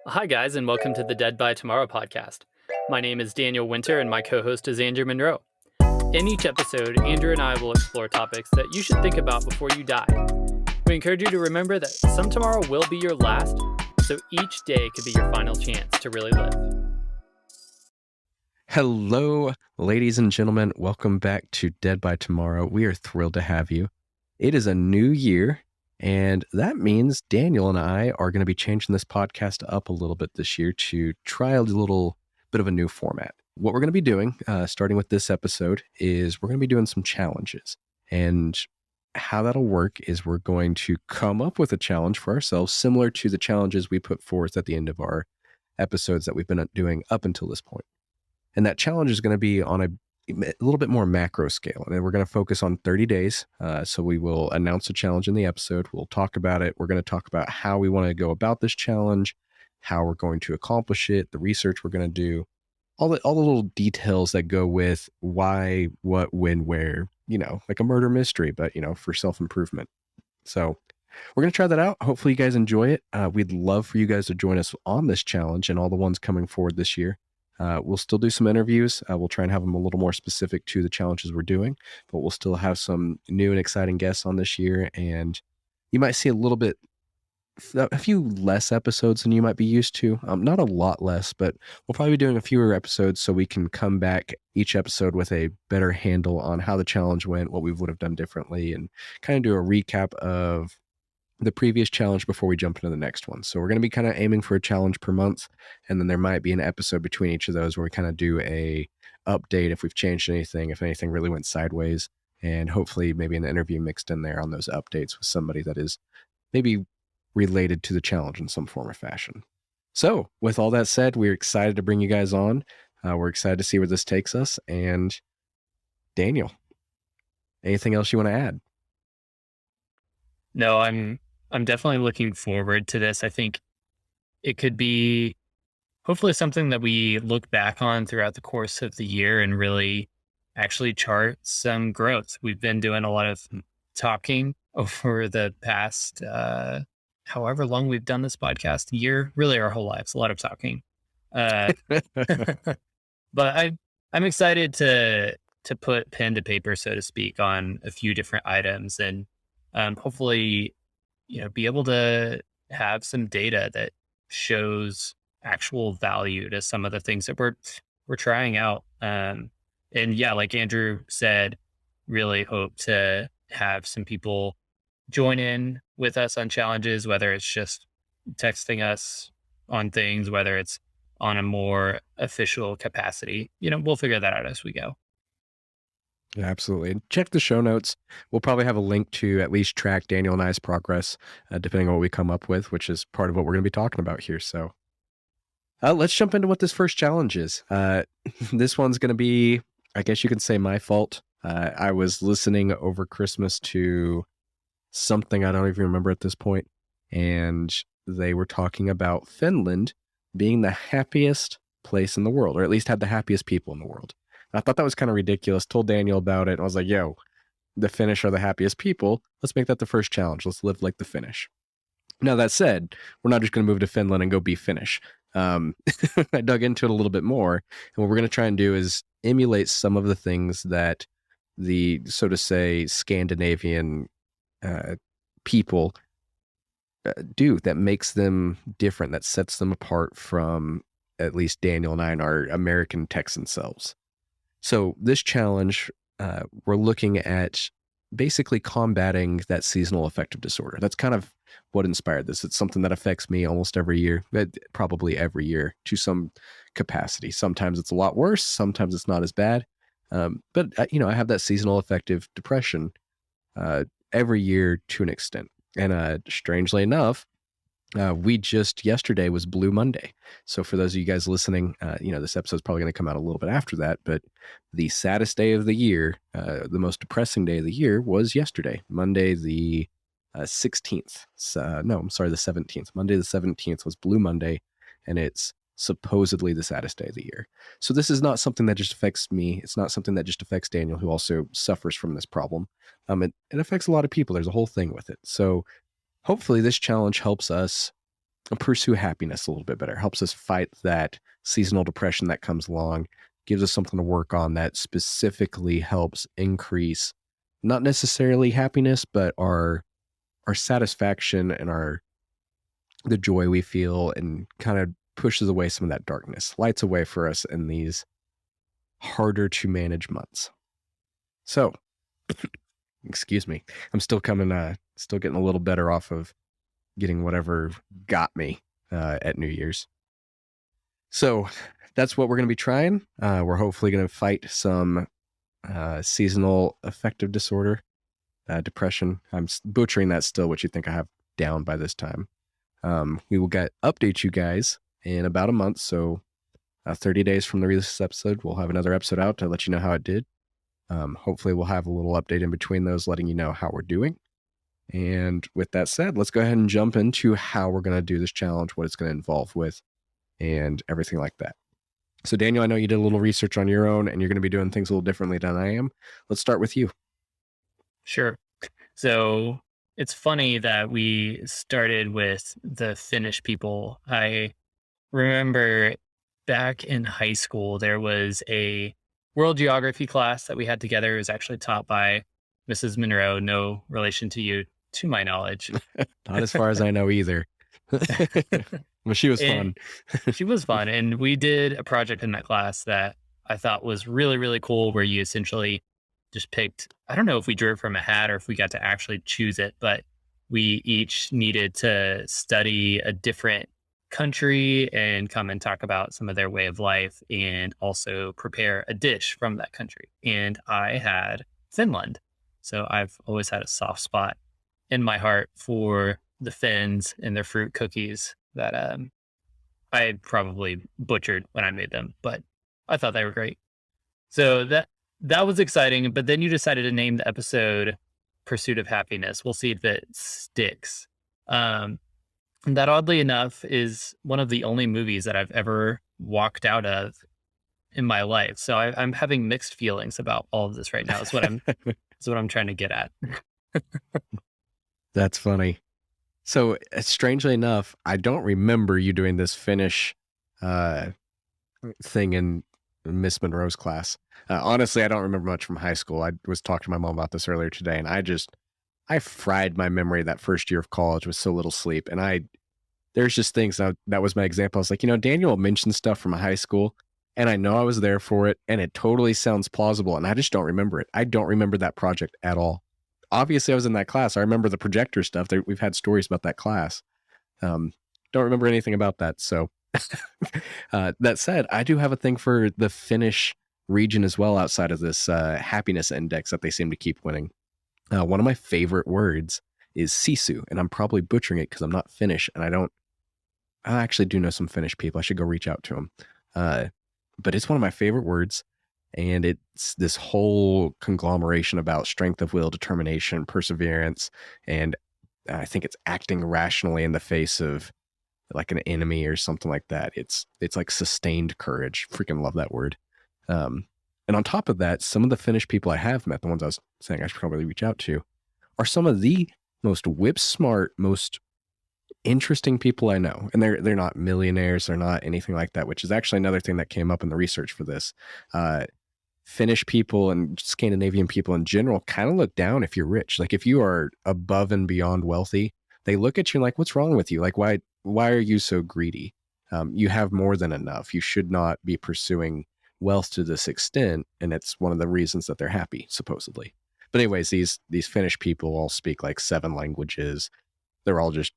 Hi, guys, and welcome to the Dead by Tomorrow podcast. My name is Daniel Winter, and my co host is Andrew Monroe. In each episode, Andrew and I will explore topics that you should think about before you die. We encourage you to remember that some tomorrow will be your last, so each day could be your final chance to really live. Hello, ladies and gentlemen. Welcome back to Dead by Tomorrow. We are thrilled to have you. It is a new year, and that means Daniel and I are going to be changing this podcast up a little bit this year to try a little bit of a new format. What we're going to be doing, starting with this episode, is we're going to be doing some challenges. And how that'll work is we're going to come up with a challenge for ourselves, similar to the challenges we put forth at the end of our episodes that we've been doing up until this point. And that challenge is going to be on a little bit more macro scale. And we're going to focus on 30 days. So we will announce a challenge in the episode. We'll talk about it. We're going to talk about how we want to go about this challenge, how we're going to accomplish it, the research we're going to do, all the little details that go with why, what, when, where, like a murder mystery, but, for self-improvement. So we're going to try that out. Hopefully you guys enjoy it. We'd love for you guys to join us on this challenge and all the ones coming forward this year. We'll still do some interviews. We'll try and have them a little more specific to the challenges we're doing, but we'll still have some new and exciting guests on this year. And you might see a few less episodes than you might be used to. Not a lot less, but we'll probably be doing a fewer episodes so we can come back each episode with a better handle on how the challenge went, what we would have done differently, and kind of do a recap of the previous challenge before we jump into the next one. So we're going to be kind of aiming for a challenge per month. And then there might be an episode between each of those where we kind of do a update if we've changed anything, if anything really went sideways, and hopefully maybe an interview mixed in there on those updates with somebody that is maybe related to the challenge in some form or fashion. So with all that said, we're excited to bring you guys on. We're excited to see where this takes us. And Daniel, anything else you want to add? No, I'm definitely looking forward to this. I think it could be hopefully something that we look back on throughout the course of the year and really actually chart some growth. We've been doing a lot of talking over the past, however long we've done this podcast, year, really our whole lives, a lot of talking. But I'm excited to put pen to paper, so to speak, on a few different items and hopefully, be able to have some data that shows actual value to some of the things that we're trying out. And yeah, like Andrew said, really hope to have some people join in with us on challenges, whether it's just texting us on things, whether it's on a more official capacity. We'll figure that out as we go. Yeah, absolutely. And check the show notes. We'll probably have a link to at least track Daniel and I's progress, depending on what we come up with, which is part of what we're going to be talking about here. So let's jump into what this first challenge is. This one's going to be, I guess you can say, my fault. I was listening over Christmas to something I don't even remember at this point, and they were talking about Finland being the happiest place in the world, or at least had the happiest people in the world. I thought that was kind of ridiculous. Told Daniel about it. And I was like, yo, the Finnish are the happiest people. Let's make that the first challenge. Let's live like the Finnish. Now, that said, we're not just going to move to Finland and go be Finnish. I dug into it a little bit more. And what we're going to try and do is emulate some of the things that the, so to say, Scandinavian people do that makes them different, that sets them apart from at least Daniel and I and our American Texan selves. So this challenge, we're looking at basically combating that seasonal affective disorder. That's kind of what inspired this. It's something that affects me almost every year, probably every year to some capacity. Sometimes it's a lot worse. Sometimes it's not as bad. But I have that seasonal affective depression every year to an extent. And strangely enough, we just yesterday was Blue Monday. So for those of you guys listening, this episode's probably going to come out a little bit after that, but the saddest day of the year, the most depressing day of the year was yesterday, Monday, the 16th. The 17th. Monday, the 17th was Blue Monday, and it's supposedly the saddest day of the year. So this is not something that just affects me. It's not something that just affects Daniel, who also suffers from this problem. It affects a lot of people. There's a whole thing with it. So hopefully this challenge helps us pursue happiness a little bit better, helps us fight that seasonal depression that comes along, gives us something to work on that specifically helps increase not necessarily happiness, but our satisfaction and our the joy we feel, and kind of pushes away some of that darkness, lights away for us in these harder to manage months. So, excuse me, I'm still still getting a little better off of getting whatever got me at New Year's. So that's what we're going to be trying. We're hopefully going to fight some seasonal affective disorder, depression. I'm butchering that still, which you think I have down by this time. We will update you guys in about a month. So 30 days from the release of this episode, we'll have another episode out to let you know how it did. Hopefully we'll have a little update in between those, letting you know how we're doing. And with that said, let's go ahead and jump into how we're going to do this challenge, what it's going to involve with, and everything like that. So Daniel, I know you did a little research on your own and you're going to be doing things a little differently than I am. Let's start with you. Sure. So it's funny that we started with the Finnish people. I remember back in high school, there was a world geography class that we had together. It was actually taught by Mrs. Monroe, no relation to you, to my knowledge. Not as far as I know either. But she was fun. She was fun. And we did a project in that class that I thought was really, really cool, where you essentially just picked, I don't know if we drew it from a hat or if we got to actually choose it, but we each needed to study a different country and come and talk about some of their way of life and also prepare a dish from that country. And I had Finland. So I've always had a soft spot in my heart for the Finns and their fruit cookies that I probably butchered when I made them, but I thought they were great. So that was exciting. But then you decided to name the episode "Pursuit of Happiness." We'll see if it sticks. And that, oddly enough, is one of the only movies that I've ever walked out of in my life. So I'm having mixed feelings about all of this right now. Is what I'm trying to get at. That's funny. So strangely enough, I don't remember you doing this Finnish thing in Miss Monroe's class. Honestly, I don't remember much from high school. I was talking to my mom about this earlier today, and I fried my memory that first year of college with so little sleep. And there's just things that was my example. I was like, Daniel mentioned stuff from high school, and I know I was there for it, and it totally sounds plausible, and I just don't remember it. I don't remember that project at all. Obviously, I was in that class. I remember the projector stuff. We've had stories about that class. Don't remember anything about that. So that said, I do have a thing for the Finnish region as well, outside of this happiness index that they seem to keep winning. One of my favorite words is sisu, and I'm probably butchering it because I'm not Finnish, and I actually do know some Finnish people. I should go reach out to them. But it's one of my favorite words. And it's this whole conglomeration about strength of will, determination, perseverance. And I think it's acting rationally in the face of like an enemy or something like that. It's like sustained courage. Freaking love that word. And on top of that, some of the Finnish people I have met, the ones I was saying I should probably reach out to, are some of the most whip smart, most interesting people I know. And they're not millionaires. They're not anything like that, which is actually another thing that came up in the research for this. Finnish people and Scandinavian people in general kind of look down if you're rich. Like if you are above and beyond wealthy, they look at you like, what's wrong with you? Like, why are you so greedy? You have more than enough. You should not be pursuing wealth to this extent. And it's one of the reasons that they're happy, supposedly. But anyways, these Finnish people all speak like 7 languages. They're all just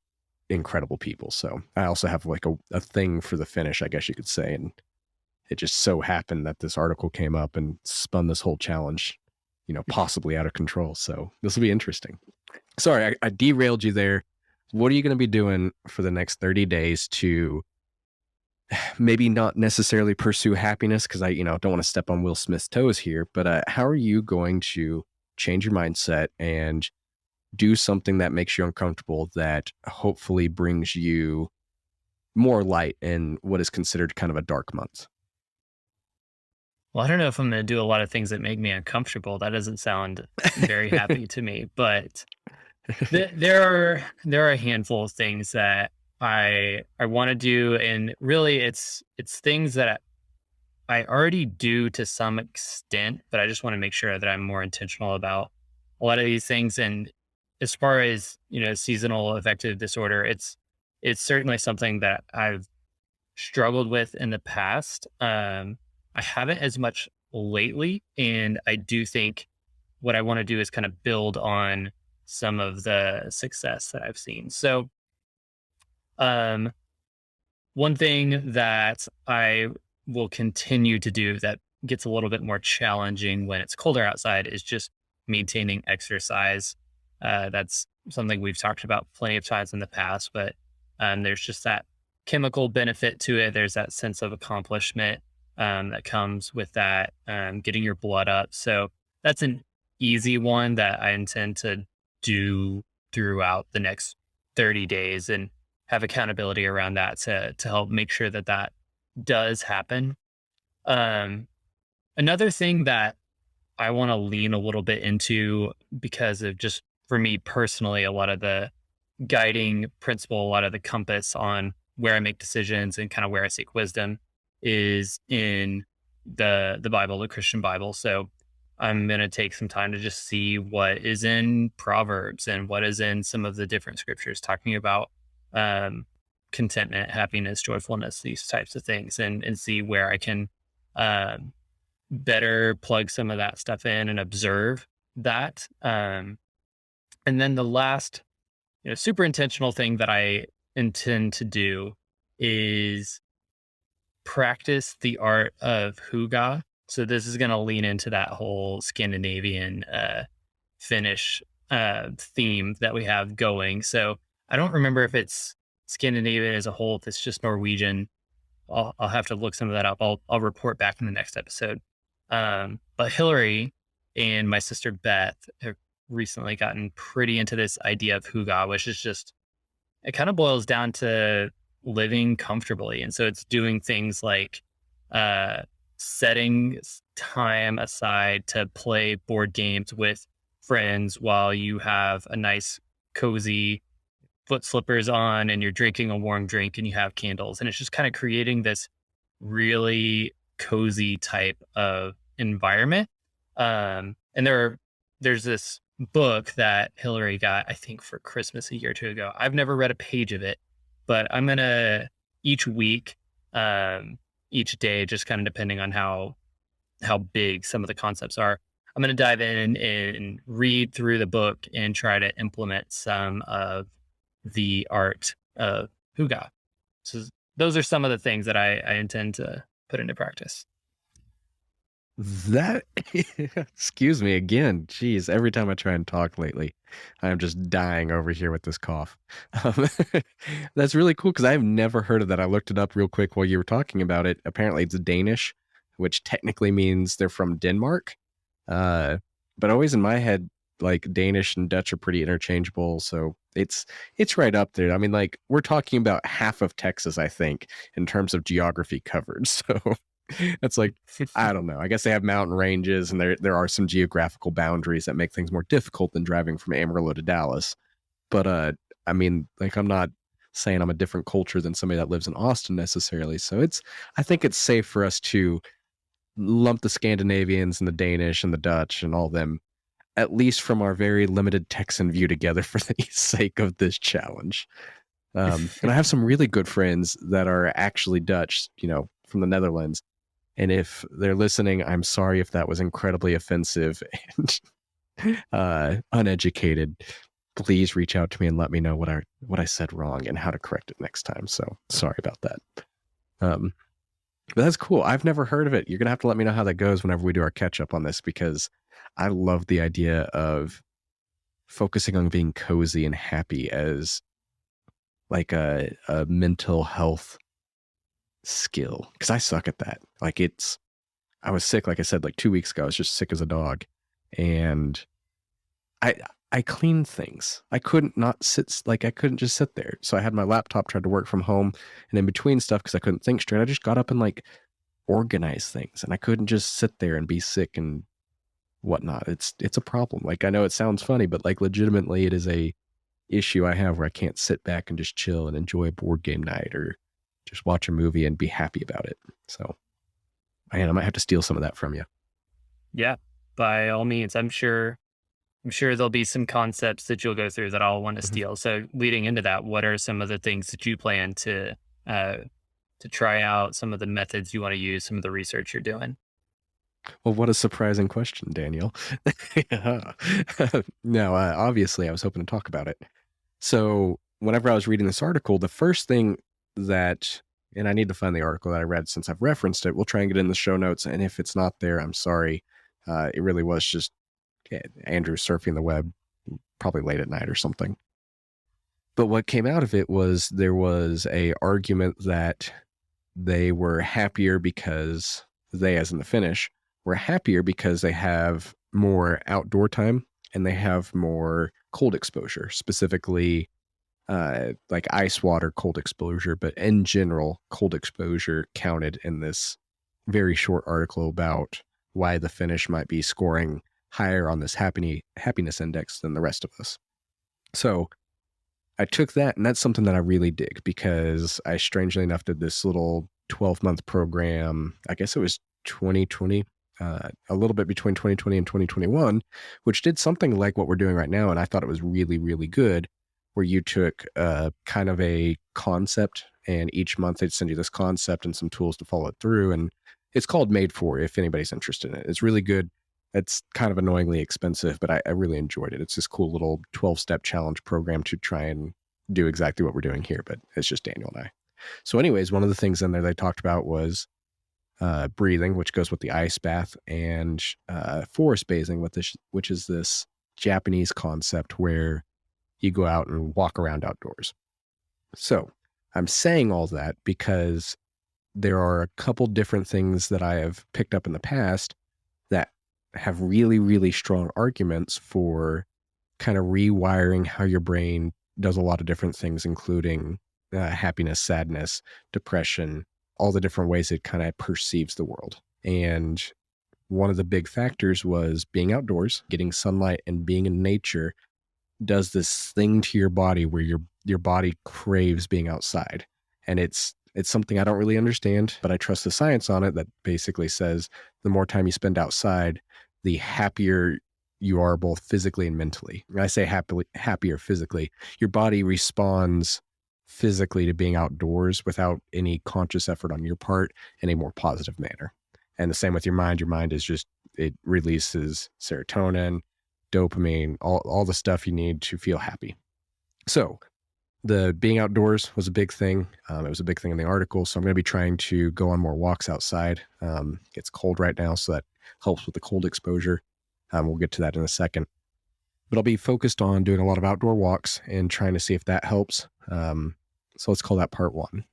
incredible people. So I also have like a thing for the Finnish, I guess you could say. And it just so happened that this article came up and spun this whole challenge, possibly out of control. So this will be interesting. Sorry, I derailed you there. What are you going to be doing for the next 30 days to maybe not necessarily pursue happiness? Because I, don't want to step on Will Smith's toes here, but how are you going to change your mindset and do something that makes you uncomfortable that hopefully brings you more light in what is considered kind of a dark month? Well, I don't know if I'm going to do a lot of things that make me uncomfortable. That doesn't sound very happy to me, but there are a handful of things that I want to do, and really it's things that I already do to some extent, but I just want to make sure that I'm more intentional about a lot of these things. And as far as, seasonal affective disorder, it's certainly something that I've struggled with in the past. I haven't as much lately, and I do think what I want to do is kind of build on some of the success that I've seen. So, um, one thing that I will continue to do that gets a little bit more challenging when it's colder outside is just maintaining exercise. That's something we've talked about plenty of times in the past, but there's just that chemical benefit to it. There's that sense of accomplishment that comes with that, getting your blood up. So that's an easy one that I intend to do throughout the next 30 days. And have accountability around that to help make sure that that does happen. Um, Another thing that I want to lean a little bit into because of just for me personally, a lot of the guiding principle, a lot of the compass on where I make decisions and kind of where I seek wisdom is in the Bible, the Christian Bible. So I'm gonna take some time to just see what is in Proverbs and what is in some of the different scriptures talking about um, contentment, happiness, joyfulness, these types of things, and see where I can um, better plug some of that stuff in and observe that. And then the last super intentional thing that I intend to do is practice the art of hygge. So this is going to lean into that whole Scandinavian Finnish theme that we have going. So I don't remember if it's Scandinavian as a whole, if it's just Norwegian. I'll have to look some of that up. I'll report back in the next episode. But Hillary and my sister Beth have recently gotten pretty into this idea of hygge, which is just it kind of boils down to living comfortably. And so it's doing things like uh, setting time aside to play board games with friends while you have a nice, cozy foot slippers on and you're drinking a warm drink and you have candles. And it's just kind of creating this really cozy type of environment. And there's this book that Hillary got, I think, for Christmas a year or two ago. I've never read a page of it, but I'm gonna each week, each day, just kind of depending on how big some of the concepts are. I'm gonna dive in and read through the book and try to implement some of the art of hygge. So those are some of the things that I intend to put into practice. That, excuse me again. Jeez, every time I try and talk lately, I'm just dying over here with this cough. Um, that's really cool because I've never heard of that. I looked it up real quick while you were talking about it. Apparently, it's Danish, which technically means they're from Denmark. Uh, but always in my head, like Danish and Dutch are pretty interchangeable, so it's right up there. I mean, like we're talking about half of Texas, I think, in terms of geography covered. So it's like I don't know. I guess they have mountain ranges, and there are some geographical boundaries that make things more difficult than driving from Amarillo to Dallas. But I mean, like I'm not saying I'm a different culture than somebody that lives in Austin necessarily. So I think it's safe for us to lump the Scandinavians and the Danish and the Dutch and all them, at least from our very limited Texan view, together for the sake of this challenge. And I have some really good friends that are actually Dutch, from the Netherlands. And if they're listening, I'm sorry if that was incredibly offensive and uneducated. Please reach out to me and let me know what I said wrong and how to correct it next time. So sorry about that. But that's cool. I've never heard of it. You're gonna have to let me know how that goes whenever we do our catch up on this, because I love the idea of focusing on being cozy and happy as like a mental health skill, because I suck at that. Like I was sick, like I said, like 2 weeks ago. I was just sick as a dog, and I cleaned things. I couldn't not sit, like I couldn't just sit there. So I had my laptop, tried to work from home, and in between stuff, because I couldn't think straight, I just got up and like organized things, and I couldn't just sit there and be sick and whatnot. It's a problem. Like I know it sounds funny, but like legitimately, it is a issue I have where I can't sit back and just chill and enjoy a board game night or just watch a movie and be happy about it. So, man, I might have to steal some of that from you. Yeah, by all means, I'm sure there'll be some concepts that you'll go through that I'll want to Mhm. steal. So leading into that, what are some of the things that you plan uh to try out, some of the methods you want to use, some of the research you're doing? Well, what a surprising question, Daniel. Yeah. No, obviously, I was hoping to talk about it. So, whenever I was reading this article, the first thing that, and I need to find the article that I read since I've referenced it, we'll try and get in the show notes. And if it's not there, I'm sorry. It really was just Andrew surfing the web, probably late at night or something. But what came out of it was there was a argument that they were happier because they, as in the Finnish, were happier because they have more outdoor time and they have more cold exposure, specifically like ice water cold exposure, but in general, cold exposure counted in this very short article about why the Finnish might be scoring higher on this happiness index than the rest of us. So I took that, and that's something that I really dig because I strangely enough did this little 12-month program. I guess it was 2020, a little bit between 2020 and 2021, which did something like what we're doing right now. And I thought it was really, really good, where you took kind of a concept, and each month they'd send you this concept and some tools to follow it through. And it's called Made For, if anybody's interested in it. It's really good. It's kind of annoyingly expensive, but I really enjoyed it. It's this cool little 12-step challenge program to try and do exactly what we're doing here, but it's just Daniel and I. So, anyways, one of the things in there they talked about was breathing, which goes with the ice bath, and forest bathing, which is this Japanese concept where you go out and walk around outdoors. So, I'm saying all that because there are a couple different things that I have picked up in the past that have really, really strong arguments for kind of rewiring how your brain does a lot of different things, including happiness, sadness, depression, all the different ways it kind of perceives the world. And one of the big factors was being outdoors, getting sunlight, and being in nature does this thing to your body where your body craves being outside. And it's something I don't really understand, but I trust the science on it that basically says the more time you spend outside, the happier you are both physically and mentally. When I say happier physically, your body responds physically to being outdoors without any conscious effort on your part in a more positive manner. And the same with your mind. Your mind is just, it releases serotonin, dopamine, all the stuff you need to feel happy. So the being outdoors was a big thing. It was a big thing in the article. So I'm going to be trying to go on more walks outside. It's cold right now, so that helps with the cold exposure. We'll get to that in a second. But I'll be focused on doing a lot of outdoor walks and trying to see if that helps. So let's call that part one.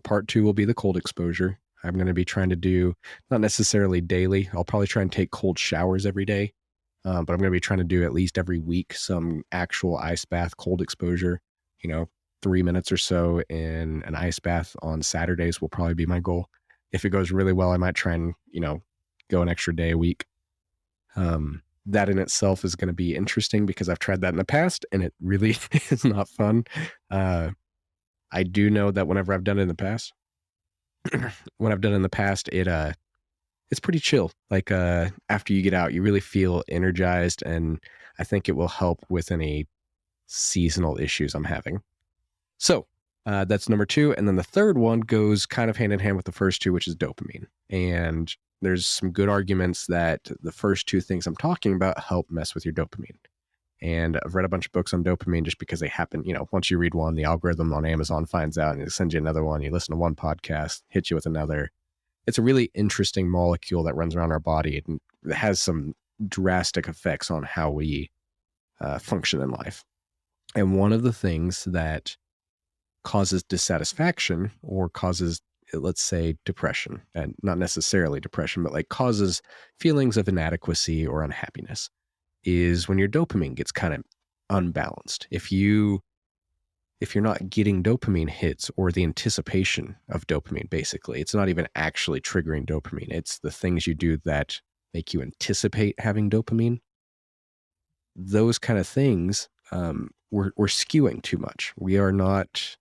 Part two will be the cold exposure. I'm going to be trying to do, not necessarily daily. I'll probably try and take cold showers every day. But I'm going to be trying to do at least every week some actual ice bath cold exposure. 3 minutes or so in an ice bath on Saturdays will probably be my goal. If it goes really well, I might try and, go an extra day a week. That in itself is going to be interesting because I've tried that in the past and it really is not fun. I do know that whenever I've done it in the past, it's pretty chill. Like after you get out, you really feel energized, and I think it will help with any seasonal issues I'm having. So that's number two. And then the third one goes kind of hand in hand with the first two, which is dopamine. And there's some good arguments that the first two things I'm talking about help mess with your dopamine. And I've read a bunch of books on dopamine just because they happen, once you read one, the algorithm on Amazon finds out and it sends you another one. You listen to one podcast, hits you with another. It's a really interesting molecule that runs around our body and it has some drastic effects on how we function in life. And one of the things that causes dissatisfaction or causes, let's say, depression, and not necessarily depression, but like causes feelings of inadequacy or unhappiness, is when your dopamine gets kind of unbalanced. If you're not getting dopamine hits or the anticipation of dopamine, basically, it's not even actually triggering dopamine. It's the things you do that make you anticipate having dopamine. Those kind of things we're skewing too much. We are not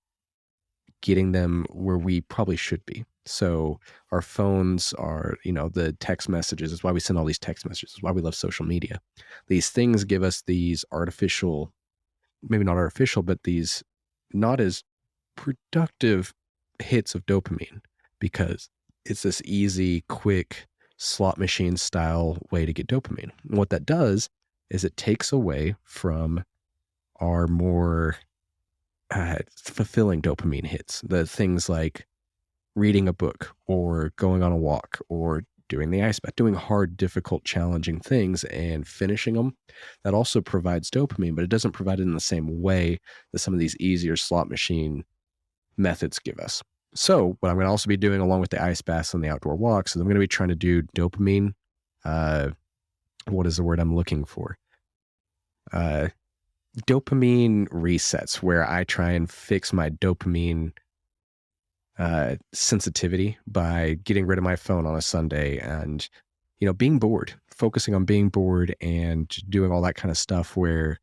getting them where we probably should be. So our phones are, the text messages is why we send all these text messages, is why we love social media. These things give us these artificial, maybe not artificial, but these not as productive hits of dopamine, because it's this easy, quick slot machine style way to get dopamine. And what that does is it takes away from our more fulfilling dopamine hits, the things like reading a book or going on a walk or doing the ice bath, doing hard, difficult, challenging things and finishing them. That also provides dopamine, but it doesn't provide it in the same way that some of these easier slot machine methods give us. So what I'm going to also be doing along with the ice baths and the outdoor walks is I'm going to be trying to do dopamine. What is the word I'm looking for? Dopamine resets, where I try and fix my dopamine sensitivity by getting rid of my phone on a Sunday and, being bored, focusing on being bored and doing all that kind of stuff where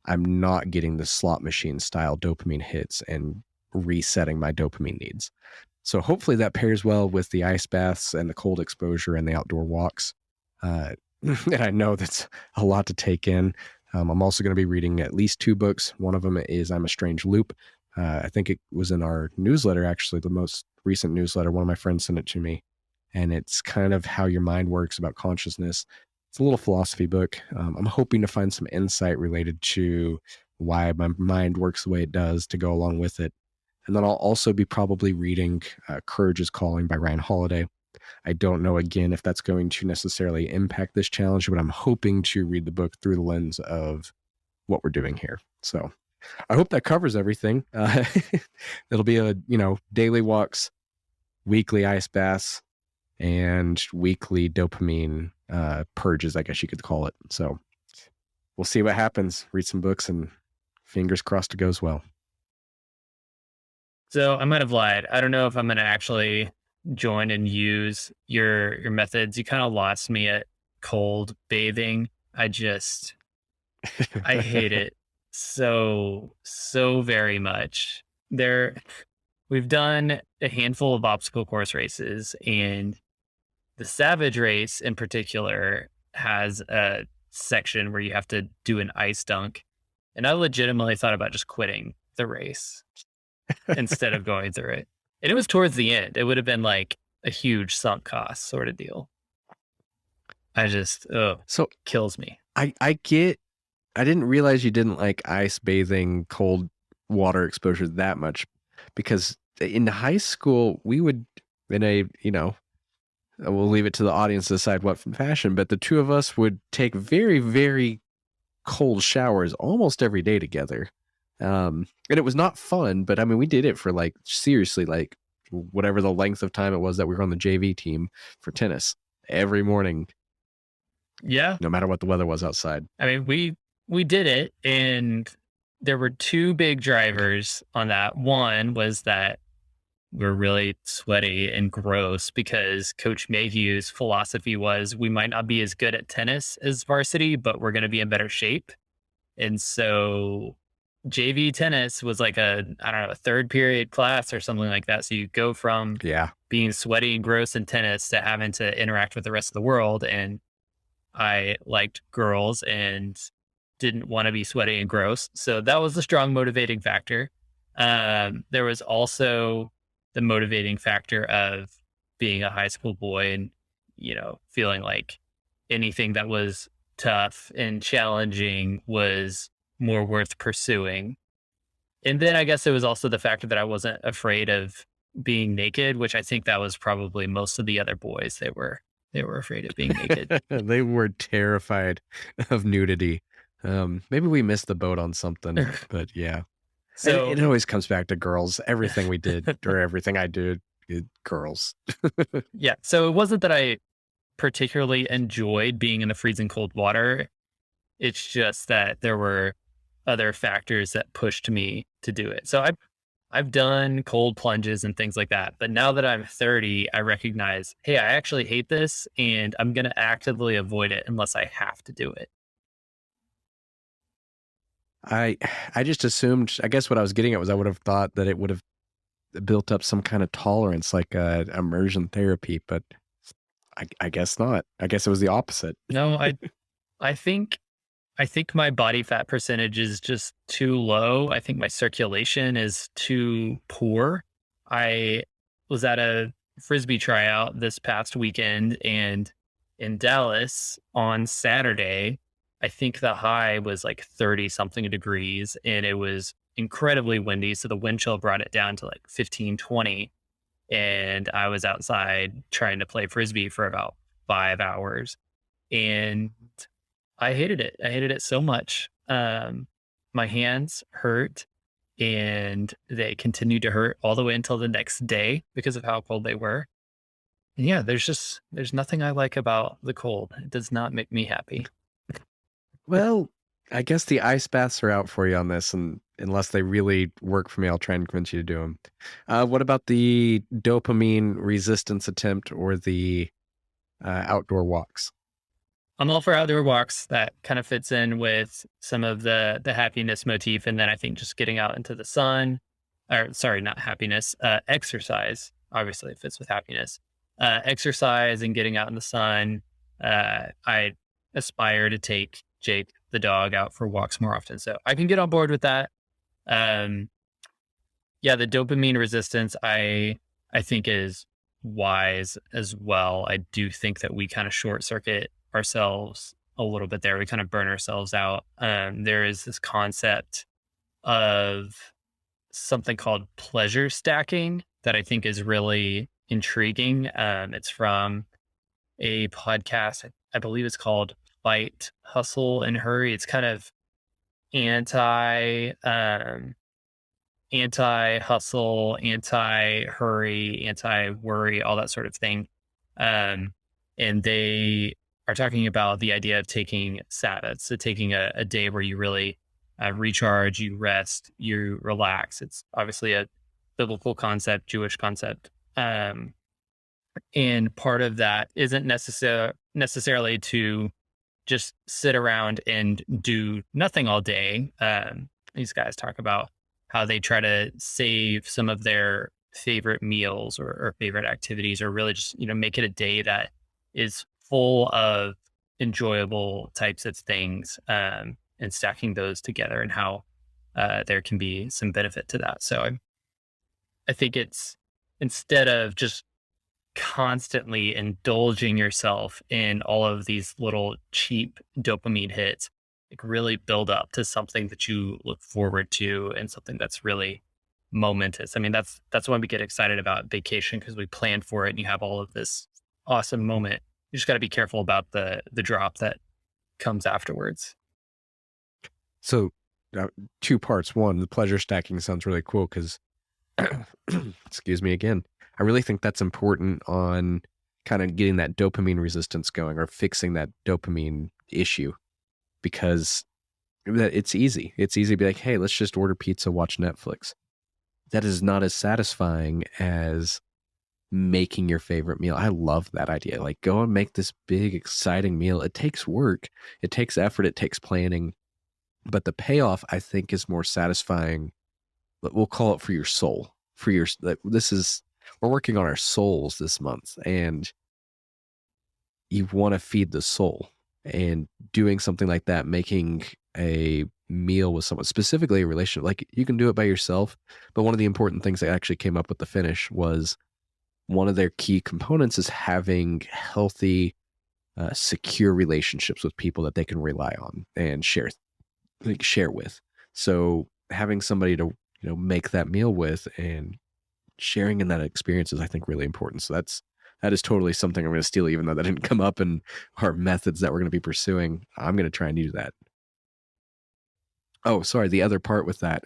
I'm not getting the slot machine style dopamine hits and resetting my dopamine needs. So hopefully that pairs well with the ice baths and the cold exposure and the outdoor walks. And I know that's a lot to take in. I'm also going to be reading at least 2 books. One of them is I'm a Strange Loop. I think it was in our newsletter, actually, the most recent newsletter. One of my friends sent it to me. And it's kind of how your mind works, about consciousness. It's a little philosophy book. I'm hoping to find some insight related to why my mind works the way it does to go along with it. And then I'll also be probably reading Courage is Calling by Ryan Holiday. I don't know, again, if that's going to necessarily impact this challenge, but I'm hoping to read the book through the lens of what we're doing here. So I hope that covers everything. It'll be a, daily walks, weekly ice baths, and weekly dopamine purges, I guess you could call it. So we'll see what happens. Read some books and fingers crossed it goes well. So I might have lied. I don't know if I'm going to actually join and use your methods. You kind of lost me at cold bathing. I hate it so very much. We've done a handful of obstacle course races, and the Savage race in particular has a section where you have to do an ice dunk. And I legitimately thought about just quitting the race instead of going through it. And it was towards the end. It would have been like a huge sunk cost sort of deal. So kills me. I didn't realize you didn't like ice bathing, cold water exposure that much, because in high school we would, we'll leave it to the audience to decide what fashion, but the two of us would take very, very cold showers almost every day together. And it was not fun, but I mean, we did it for like, seriously, like whatever the length of time it was that we were on the JV team for tennis every morning. Yeah. No matter what the weather was outside. I mean, we did it, and there were 2 big drivers on that. One was that we're really sweaty and gross because Coach Mayhew's philosophy was we might not be as good at tennis as varsity, but we're going to be in better shape. And so JV tennis was like a 3rd period class or something like that. So you go from being sweaty and gross in tennis to having to interact with the rest of the world. And I liked girls and didn't want to be sweaty and gross. So that was the strong motivating factor. There was also the motivating factor of being a high school boy and, feeling like anything that was tough and challenging was more worth pursuing. And then I guess it was also the factor that I wasn't afraid of being naked, which I think that was probably most of the other boys. They were afraid of being naked. They were terrified of nudity. Maybe we missed the boat on something, but yeah. So it always comes back to girls. Everything we did or everything I did, girls. Yeah. So it wasn't that I particularly enjoyed being in the freezing cold water. It's just that there were other factors that pushed me to do it. So I've done cold plunges and things like that. But now that I'm 30, I recognize, hey, I actually hate this, and I'm going to actively avoid it unless I have to do it. I I just assumed. I guess what I was getting at was I would have thought that it would have built up some kind of tolerance, like immersion therapy, but I guess not. I guess it was the opposite. No, I think I think my body fat percentage is just too low. I think my circulation is too poor. I was at a frisbee tryout this past weekend and in Dallas on Saturday, I think the high was like 30 something degrees and it was incredibly windy. So the wind chill brought it down to like 15, 20. And I was outside trying to play frisbee for about 5 hours. And I hated it. I hated it so much. My hands hurt and they continued to hurt all the way until the next day because of how cold they were. And yeah, there's nothing I like about the cold. It does not make me happy. Well, I guess the ice baths are out for you on this, and unless they really work for me, I'll try and convince you to do them. What about the dopamine resistance attempt or the outdoor walks? I'm all for outdoor walks. That kind of fits in with some of the happiness motif, and then I think just getting out into the sun, or sorry, not happiness, exercise. Obviously, it fits with happiness. Exercise and getting out in the sun. I aspire to take Jake the dog out for walks more often, so I can get on board with that. Um, yeah, the dopamine resistance, I think is wise as well. I do think that we kind of short circuit ourselves a little bit there. We kind of burn ourselves out. There is this concept of something called pleasure stacking that I think is really intriguing. It's from a podcast, I believe it's called Fight, Hustle, and Hurry. It's kind of anti anti hustle, anti hurry, anti worry, all that sort of thing. Um, and they are talking about the idea of taking Sabbath, so taking a day where you really recharge, you rest, you relax. It's obviously a biblical concept, Jewish concept. And part of that isn't necessarily to just sit around and do nothing all day. These guys talk about how they try to save some of their favorite meals or favorite activities, or really just make it a day that is full of enjoyable types of things, and stacking those together, and how there can be some benefit to that. So I think it's, instead of just constantly indulging yourself in all of these little cheap dopamine hits, like really build up to something that you look forward to and something that's really momentous. I mean, that's when we get excited about vacation, because we plan for it and you have all of this awesome moment. You just got to be careful about the drop that comes afterwards. So, uh, two parts. One, the pleasure stacking sounds really cool because, excuse me again, I really think that's important on kind of getting that dopamine resistance going or fixing that dopamine issue, because it's easy. It's easy to be like, hey, let's just order pizza, watch Netflix. That is not as satisfying as making your favorite meal. I love that idea. Like, go and make this big, exciting meal. It takes work, it takes effort, it takes planning, but the payoff, I think, is more satisfying. We'll call it for your soul. For your, this is, we're working on our souls this month, and you want to feed the soul. And doing something like that, making a meal with someone, specifically a relationship, like you can do it by yourself. But one of the important things that actually came up with the finish was one of their key components is having healthy, secure relationships with people that they can rely on and share with. So having somebody to make that meal with and sharing in that experience is, I think, really important. So that is totally something I'm going to steal, even though that didn't come up in our methods that we're going to be pursuing. I'm going to try and use that. Oh, sorry. The other part with that,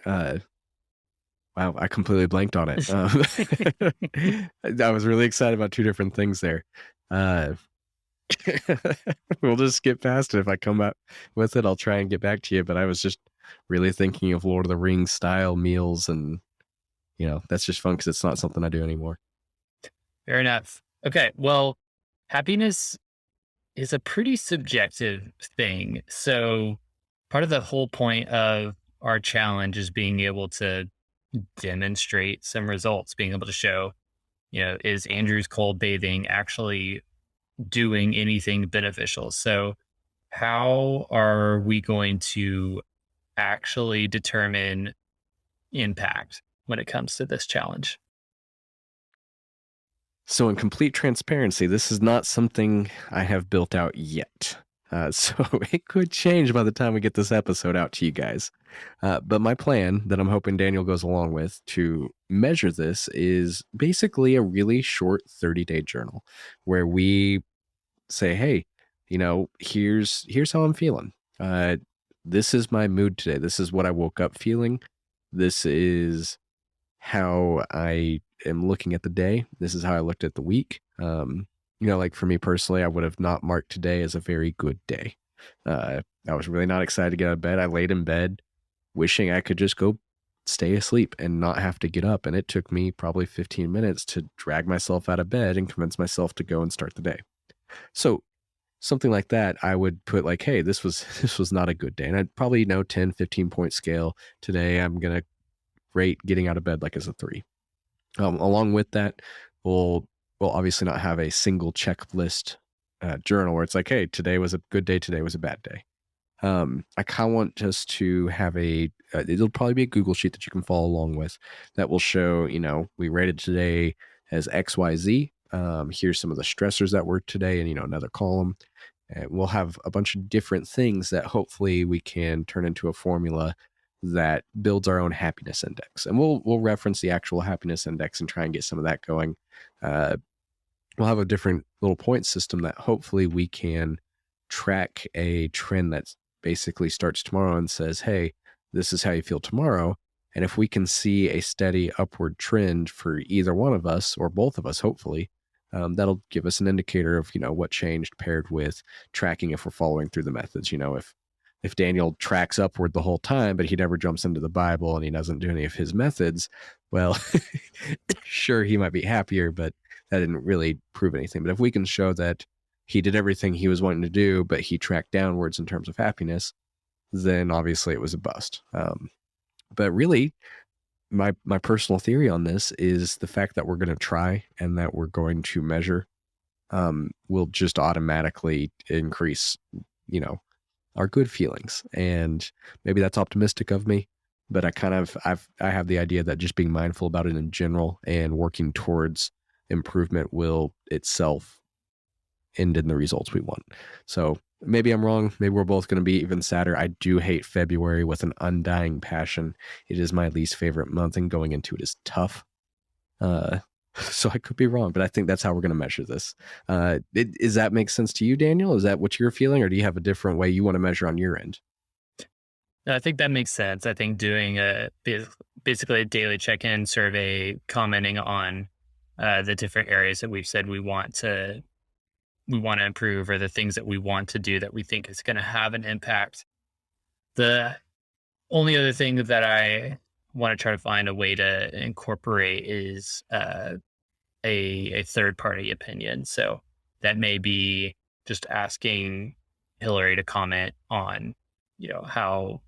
wow, I completely blanked on it. I was really excited about two different things there. Uh, we'll just skip past it. If I come up with it, I'll try and get back to you. But I was just really thinking of Lord of the Rings style meals, and that's just fun because it's not something I do anymore. Fair enough. Okay. Well, happiness is a pretty subjective thing. So part of the whole point of our challenge is being able to demonstrate some results, being able to show, is Andrew's cold bathing actually doing anything beneficial? So, how are we going to actually determine impact when it comes to this challenge? So, in complete transparency, this is not something I have built out yet. So, it could change by the time we get this episode out to you guys. But my plan that I'm hoping Daniel goes along with to measure this is basically a really short 30-day journal where we say, hey, here's how I'm feeling. This is my mood today. This is what I woke up feeling. This is how I am looking at the day. This is how I looked at the week. Like for me personally, I would have not marked today as a very good day. I was really not excited to get out of bed. I laid in bed wishing I could just go stay asleep and not have to get up. And it took me probably 15 minutes to drag myself out of bed and convince myself to go and start the day. So something like that, I would put like, hey, this was not a good day. And I'd probably 10, 15 point scale. Today I'm going to rate getting out of bed like as a 3. Along with that, we'll obviously not have a single checklist journal where it's like, hey, today was a good day, today was a bad day. I kind of want us to have it'll probably be a Google sheet that you can follow along with that will show, we rated today as XYZ. Here's some of the stressors that were today, and, another column. And we'll have a bunch of different things that hopefully we can turn into a formula that builds our own happiness index. And we'll reference the actual happiness index and try and get some of that going. We'll have a different little point system that hopefully we can track a trend that basically starts tomorrow and says, hey, this is how you feel tomorrow. And if we can see a steady upward trend for either one of us or both of us, hopefully, that'll give us an indicator of, what changed paired with tracking if we're following through the methods. If Daniel tracks upward the whole time, but he never jumps into the Bible and he doesn't do any of his methods, well, sure, he might be happier, but that didn't really prove anything. But if we can show that he did everything he was wanting to do, but he tracked downwards in terms of happiness, then obviously it was a bust. But really, my personal theory on this is the fact that we're going to try and that we're going to measure will just automatically increase, our good feelings. And maybe that's optimistic of me, but I have the idea that just being mindful about it in general and working towards improvement will itself end in the results we want. So maybe I'm wrong. Maybe we're both going to be even sadder. I do hate February with an undying passion. It is my least favorite month, and going into it is tough. So I could be wrong, but I think that's how we're going to measure this. Does that make sense to you, Daniel? Is that what you're feeling, or do you have a different way you want to measure on your end? No, I think that makes sense. I think doing basically a daily check-in survey, commenting on the different areas that we've said we want to improve, or the things that we want to do that we think is going to have an impact. The only other thing that I want to try to find a way to incorporate is a third party opinion. So that may be just asking Hillary to comment on, how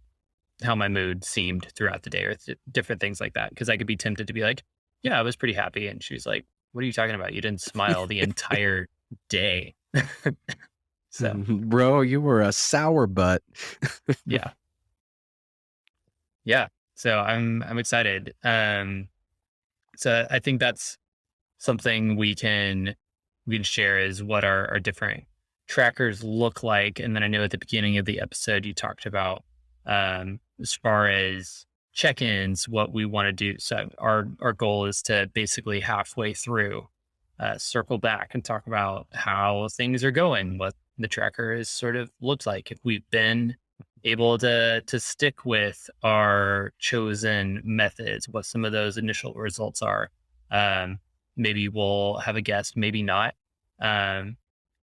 my mood seemed throughout the day, or different things like that. Because I could be tempted to be like, yeah, I was pretty happy. And she's like, what are you talking about? You didn't smile the entire day. So, bro, you were a sour butt. yeah. Yeah. So I'm excited. So I think that's something we can share, is what our different trackers look like. And then I know at the beginning of the episode you talked about as far as check-ins, what we want to do. So our goal is to basically halfway through circle back and talk about how things are going, what the tracker has sort of looked like, if we've been able to stick with our chosen methods, what some of those initial results are. Maybe we'll have a guest, maybe not. And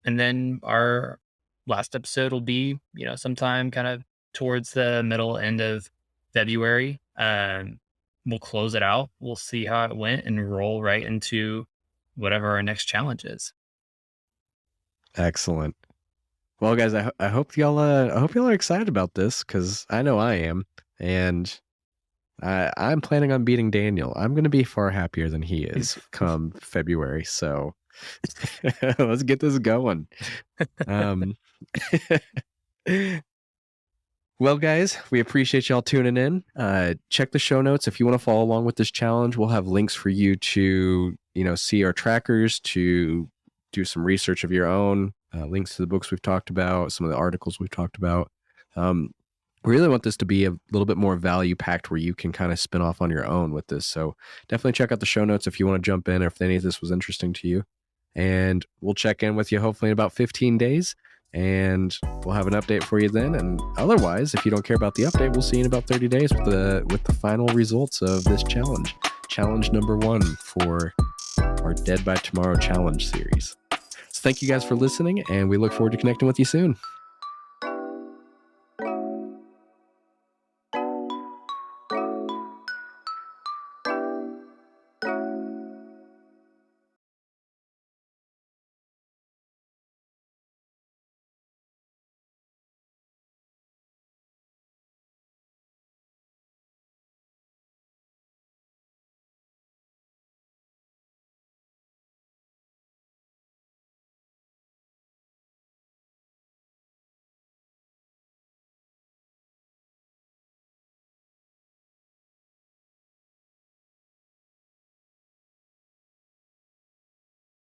then our last episode will be, sometime kind of towards the middle end of February. We'll close it out. We'll see how it went and roll right into whatever our next challenge is. Excellent. Well, guys, I hope y'all are excited about this, because I know I am. And I'm planning on beating Daniel. I'm going to be far happier than he is come February. So let's get this going. Um, well, guys, we appreciate y'all tuning in. Check the show notes if you want to follow along with this challenge. We'll have links for you to, see our trackers, to do some research of your own, links to the books we've talked about, some of the articles we've talked about. We really want this to be a little bit more value packed where you can kind of spin off on your own with this. So definitely check out the show notes if you want to jump in or if any of this was interesting to you. And we'll check in with you hopefully in about 15 days. And we'll have an update for you then. And otherwise, if you don't care about the update, we'll see you in about 30 days with the final results of this challenge. Challenge number 1 for our Dead by Tomorrow challenge series. So thank you guys for listening, and we look forward to connecting with you soon.